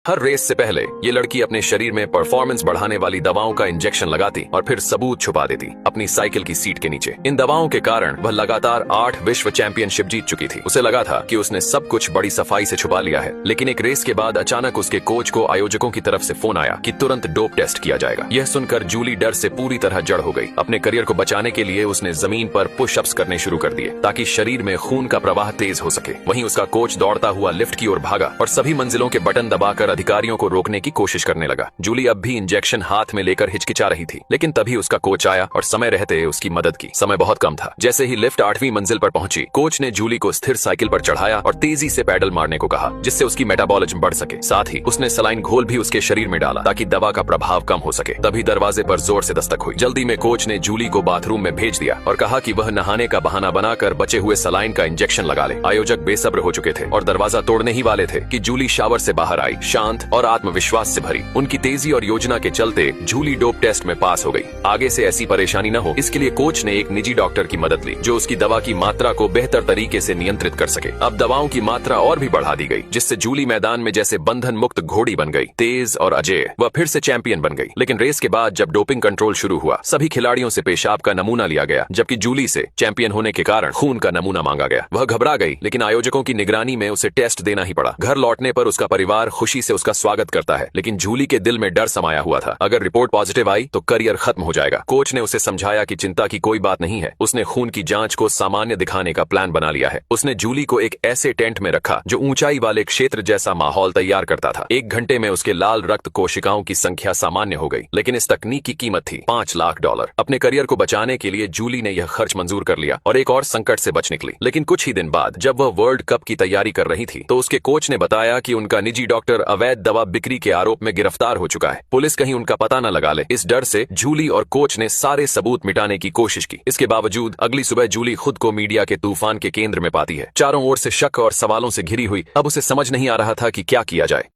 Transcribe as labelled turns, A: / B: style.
A: हर race से पहले ये लड़की अपने शरीर में परफॉर्मेंस बढ़ाने वाली दवाओं का इंजेक्शन लगाती और फिर सबूत छुपा देती अपनी साइकिल की सीट के नीचे। इन दवाओं के कारण वह लगातार 8 विश्व चैंपियनशिप जीत चुकी थी। उसे लगा था कि उसने सब कुछ बड़ी सफाई से छुपा लिया है, लेकिन एक रेस के बाद अचानक उसके कोच को आयोजकों की तरफ से फोन आया कि तुरंत डोप टेस्ट किया जाएगा। यह सुनकर जूली डर से पूरी तरह जड़ हो गई। अपने करियर को बचाने के लिए उसने जमीन पर पुशअप्स करने शुरू कर दिए ताकि शरीर में खून का प्रवाह तेज हो सके। वहीं उसका कोच दौड़ता हुआ लिफ्ट की ओर भागा और सभी मंजिलों के बटन दबाकर अधिकारियों को रोकने की कोशिश करने लगा। जूली अब भी इंजेक्शन हाथ में लेकर हिचकिचा रही थी, लेकिन तभी उसका कोच आया और समय रहते उसकी मदद की। समय बहुत कम था। जैसे ही लिफ्ट 8वीं मंजिल पर पहुंची, कोच ने जूली को स्थिर साइकिल पर चढ़ाया और तेजी से पैडल मारने को कहा, जिससे उसकी मेटाबॉलिज्म बढ़ सके। साथ ही उसने सलाइन घोल भी उसके शरीर में डाला ताकि दवा का प्रभाव कम हो सके। तभी दरवाजे पर जोर से दस्तक हुई। जल्दी में कोच ने जूली को बाथरूम में भेज दिया और कहा कि वह नहाने का बहाना बनाकर बचे हुए सलाइन का इंजेक्शन लगा ले। आयोजक बेसब्र हो चुके थे और दरवाजा तोड़ने ही वाले थे कि जूली शावर से बाहर आई, शांत और आत्मविश्वास से भरी। उनकी तेजी और योजना के चलते जूली डोप टेस्ट में पास हो गई। आगे से ऐसी परेशानी न हो, इसके लिए कोच ने एक निजी डॉक्टर की मदद ली जो उसकी दवा की मात्रा को बेहतर तरीके से नियंत्रित कर सके। अब दवाओं की मात्रा और भी बढ़ा दी गई, जिससे जूली मैदान में जैसे बंधन मुक्त घोड़ी बन गई, तेज और अजेय। वह फिर से चैंपियन बन गई। लेकिन रेस के बाद जब डोपिंग कंट्रोल शुरू हुआ, सभी खिलाड़ियों से पेशाब का नमूना लिया गया, जबकि जूली से चैंपियन होने के कारण खून का नमूना मांगा गया। वह घबरा गई, लेकिन आयोजकों की निगरानी में उसे टेस्ट देना ही पड़ा। घर लौटने पर उसका परिवार खुशी से उसका स्वागत करता है, लेकिन जूली के दिल में डर समाया हुआ था। अगर रिपोर्ट पॉजिटिव आई तो करियर खत्म हो जाएगा। कोच ने उसे समझाया कि चिंता की कोई बात नहीं है। उसने खून की जांच को सामान्य दिखाने का प्लान बना लिया है। उसने जूली को एक ऐसे टेंट में रखा जो ऊंचाई वाले क्षेत्र जैसा माहौल तैयार करता था। 1 घंटे में उसके लाल रक्त कोशिकाओं की संख्या सामान्य हो गई, लेकिन इस तकनीक की कीमत थी $5 लाख। अपने करियर को बचाने के लिए जूली ने यह खर्च मंजूर कर लिया और एक और संकट से बच निकली। लेकिन कुछ ही दिन बाद जब वह वर्ल्ड कप की तैयारी कर रही थी, तो उसके कोच ने बताया कि उनका निजी डॉक्टर अवैध दवा बिक्री के आरोप में गिरफ्तार हो चुका है। पुलिस कहीं उनका पता न लगा ले, इस डर से जूली और कोच ने सारे सबूत मिटाने की कोशिश की। इसके बावजूद अगली सुबह जूली खुद को मीडिया के तूफान के केंद्र में पाती है। चारों ओर से शक और सवालों से घिरी हुई। अब उसे समझ नहीं आ रहा था कि क्या किया जाए।